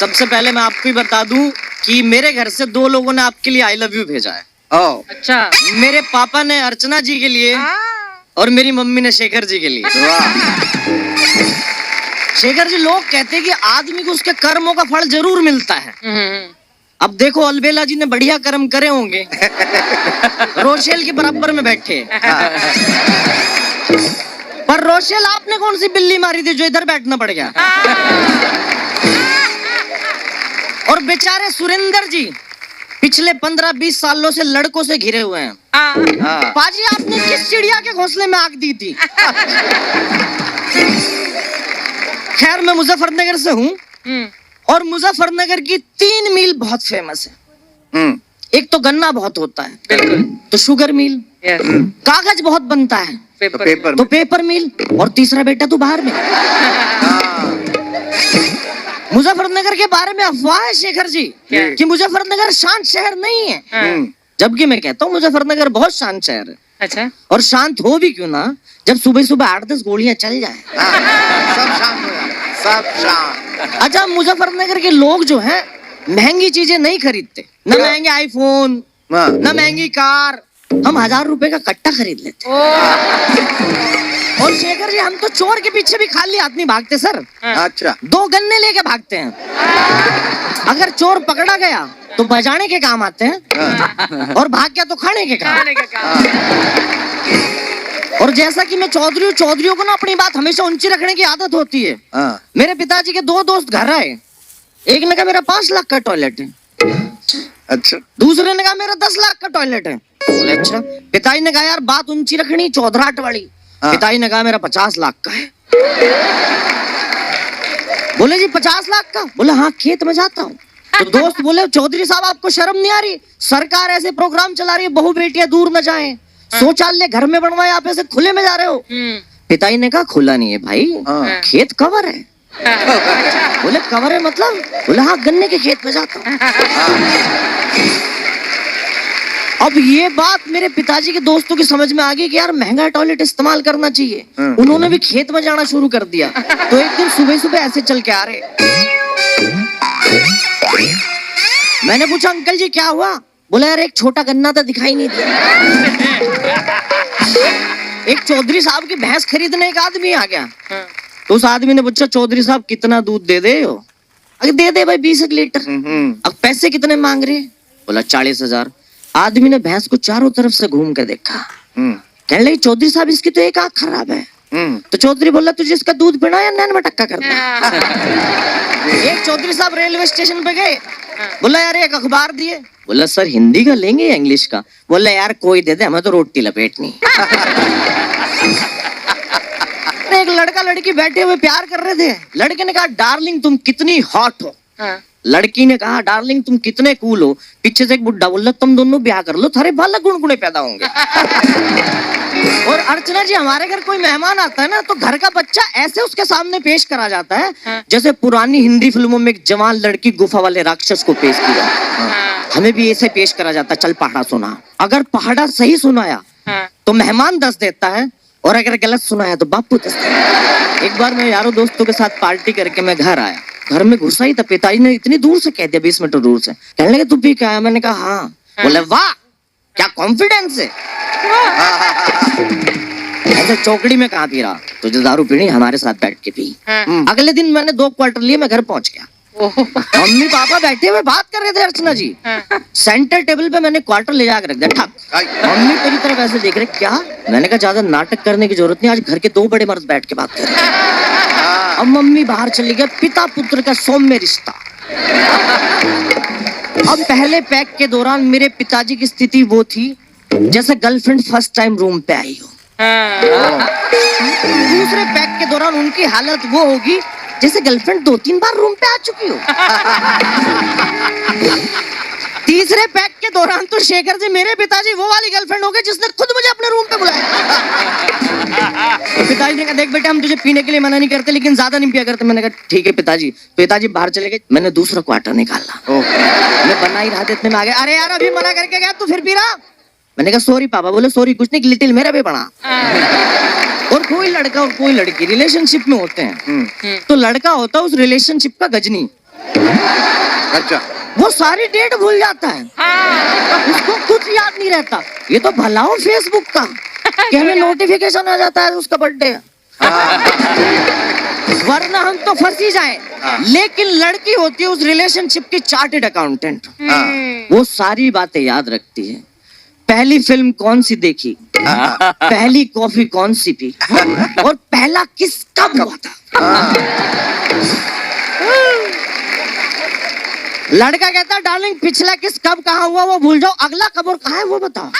सबसे पहले मैं आपको ही बता दूं कि मेरे घर से 2 लोगों ने आपके लिए आई लव यू भेजा है। अच्छा। मेरे पापा ने अर्चना जी के लिए और मेरी मम्मी ने शेखर जी के लिए। शेखर जी, लोग कहते हैं कि आदमी को उसके कर्मों का फल जरूर मिलता है। अब देखो, अलबेला जी ने बढ़िया कर्म करे होंगे, रोशेल के बराबर में बैठे। पर रोशेल, आपने कौन सी बिल्ली मारी थी जो इधर बैठना पड़ गया? और बेचारे सुरेंद्र जी पिछले 15-20 सालों से लड़कों से घिरे हुए हैं। पाजी, आपने किस चिड़िया के घोंसले में आग दी थी? खैर, मैं मुजफ्फरनगर से हूँ और मुजफ्फरनगर की 3 मिल बहुत फेमस है। एक तो गन्ना बहुत होता है, बिल्कुल, तो शुगर मिल। कागज बहुत बनता है, पेपर तो पेपर मिल। और तीसरा बेटा तो बाहर में। मुजफ्फरनगर के बारे में अफवाह है शेखर जी कि मुजफ्फरनगर शांत शहर नहीं है, जबकि मैं कहता हूँ मुजफ्फरनगर बहुत शांत शहर है। अच्छा। और शांत हो भी क्यों ना, जब सुबह सुबह 8-10 गोलियां चल जाए सब शांत हो जाए, सब शांत। अच्छा, मुजफ्फरनगर के लोग जो हैं महंगी चीजें नहीं खरीदते, न महंगे आईफोन, न महंगी कार। हम 1000 रुपए का कट्टा खरीद लेते। और शेखर जी, हम तो चोर के पीछे भी खाली हाथ नहीं भागते सर। अच्छा। 2 गन्ने लेके भागते हैं। अगर चोर पकड़ा गया तो बजाने के काम आते हैं, और भाग गया तो खाने के काम। और जैसा कि मैं चौधरी हूँ, चौधरियों को ना अपनी बात हमेशा ऊंची रखने की आदत होती है। मेरे पिताजी के 2 दोस्त घर आए। एक ने कहा मेरा 5 लाख का टॉयलेट है। अच्छा। दूसरे ने कहा मेरा 10 लाख का टॉयलेट है। बोले अच्छा। पिताजी ने कहा यार बात ऊंची रखनी, चौधराट वाली। पिताजी ने कहा मेरा 50 लाख का है। बोले जी 50 लाख का? बोले हाँ, खेत में जाता हूँ। तो दोस्त बोले चौधरी साहब, आपको शर्म नहीं आ रही? सरकार ऐसे प्रोग्राम चला रही है, बहू बेटियां दूर न जाएं, शौचालय घर में बनवाए, आप ऐसे खुले में जा रहे हो। पिताजी ने कहा खुला नहीं है भाई, खेत कवर है। बोले कवर है मतलब? बोले हाँ, गन्ने के खेत में जाता हूँ। अब ये बात मेरे पिताजी के दोस्तों की समझ में आ गई कि यार महंगा टॉयलेट इस्तेमाल करना चाहिए। उन्होंने भी खेत में जाना शुरू कर दिया। तो एक दिन सुबह सुबह ऐसे चल के आ रहे, मैंने पूछा अंकल जी क्या हुआ? बोला यार एक छोटा गन्ना था, दिखाई नहीं दिया। एक चौधरी साहब की भैंस खरीदने एक आदमी आ गया। तो उस आदमी ने पूछा चौधरी साहब कितना दूध दे दे हो? अगर दे दे भाई 20 लीटर। अब पैसे कितने मांग रहे? बोला 40,000। आदमी ने भैंस को चारों तरफ से घूम कर देखा। कहने लगे चौधरी साहब इसकी तो एक आंख खराब है। तो चौधरी बोला तुझे इसका दूध पीना या नैन मटक्का करना? एक चौधरी साहब रेलवे स्टेशन पे गए। बोला यार एक अखबार दिए। बोला सर हिंदी का लेंगे या इंग्लिश का? बोला यार कोई दे दे, हमें तो रोटी लपेटनी। एक लड़का लड़की बैठे हुए प्यार कर रहे थे। लड़के ने कहा डार्लिंग तुम कितनी हॉट हो। लड़की ने कहा डार्लिंग तुम कितने कूल हो। पीछे से एक बुड्ढा बोला तुम दोनों ब्याह कर लो, थारे बाल गुणगुणे पैदा होंगे। और अर्चना जी, हमारे घर कोई मेहमान आता है ना तो घर का बच्चा ऐसे उसके सामने पेश करा जाता है जैसे पुरानी हिंदी फिल्मों में एक जवान लड़की गुफा वाले राक्षस को पेश किया। हमें भी ऐसे पेश करा जाता है, चल पहाड़ा सुना। अगर पहाड़ा सही सुनाया तो मेहमान 10 देता है, और अगर गलत सुनाया तो बापू 10 देता है। एक बार मैं यारों दोस्तों के साथ पार्टी करके मैं घर आया। घर में घुसा ही था, पिताजी ने इतनी दूर से कह दिया, 20 मीटर दूर से। कहने लगे तू पी के आया? मैंने कहा हाँ। बोले वाह क्या कॉन्फिडेंस है। ऐसे चौकड़ी में कहाँ पी रहा? तुझे दारू पीनी, हमारे साथ बैठ के पी। अगले दिन मैंने 2 क्वार्टर लिए, मैं घर पहुंच गया। मम्मी पापा बैठे हुए बात कर रहे थे अर्चना जी। सेंटर टेबल पे मैंने क्वार्टर ले जाकर रख दिया, ठक। मम्मी मेरी तरफ ऐसे देख रहे, क्या? मैंने कहा ज्यादा नाटक करने की जरूरत नहीं, आज घर के 2 बड़े मर्द बैठ के बात कर रहे हैं। अब मम्मी बाहर चली गई। पिता पुत्र का सौम्य रिश्ता। अब पहले पैक के दौरान मेरे पिताजी की स्थिति वो थी जैसे गर्लफ्रेंड फर्स्ट टाइम रूम पे आई हो। दूसरे पैक के दौरान उनकी हालत वो होगी जैसे गर्लफ्रेंड 2-3 बार रूम पे आ चुकी हो। तीसरे पैक के दौरान तो शेखर जी मेरे पिताजी वो वाली गर्लफ्रेंड हो गई जिसने खुद मुझे अपने रूम पे बुलाया। तो पिताजी ने कहा देख बेटा हम तुझे पीने के लिए मना नहीं करते लेकिन ज्यादा नहीं पिया करते। मैंने कहा ठीक है पिताजी। पिताजी बाहर चले गए। मैंने दूसरा क्वार्टर निकाला। मैं बना ही रहा था, इतने में आ गया, अरे यार अभी मना करके गया तू फिर पी रहा। मैंने कहा सॉरी पापा। बोले सॉरी कुछ नहीं, लिटिल मेरा भी बना। और कोई लड़का और कोई लड़की रिलेशनशिप में होते हैं तो लड़का होता है उस रिलेशनशिप का गजनी अच्छा वो सारी डेट भूल जाता है, उसको कुछ याद नहीं रहता। ये तो भला हो फेसबुक का कि हमें नोटिफिकेशन आ जाता है उसका बर्थडे है, वरना हम तो फंस ही जाए। लेकिन लड़की होती है उस रिलेशनशिप की चार्टेड अकाउंटेंट, वो सारी बातें याद रखती है। पहली फिल्म कौन सी देखी, पहली कॉफी कौन सी पी, और पहला किस कब हुआ था। लड़का कहता डार्लिंग पिछला किस कब कहाँ हुआ वो भूल जाओ, अगला कब और कहाँ है वो बताओ।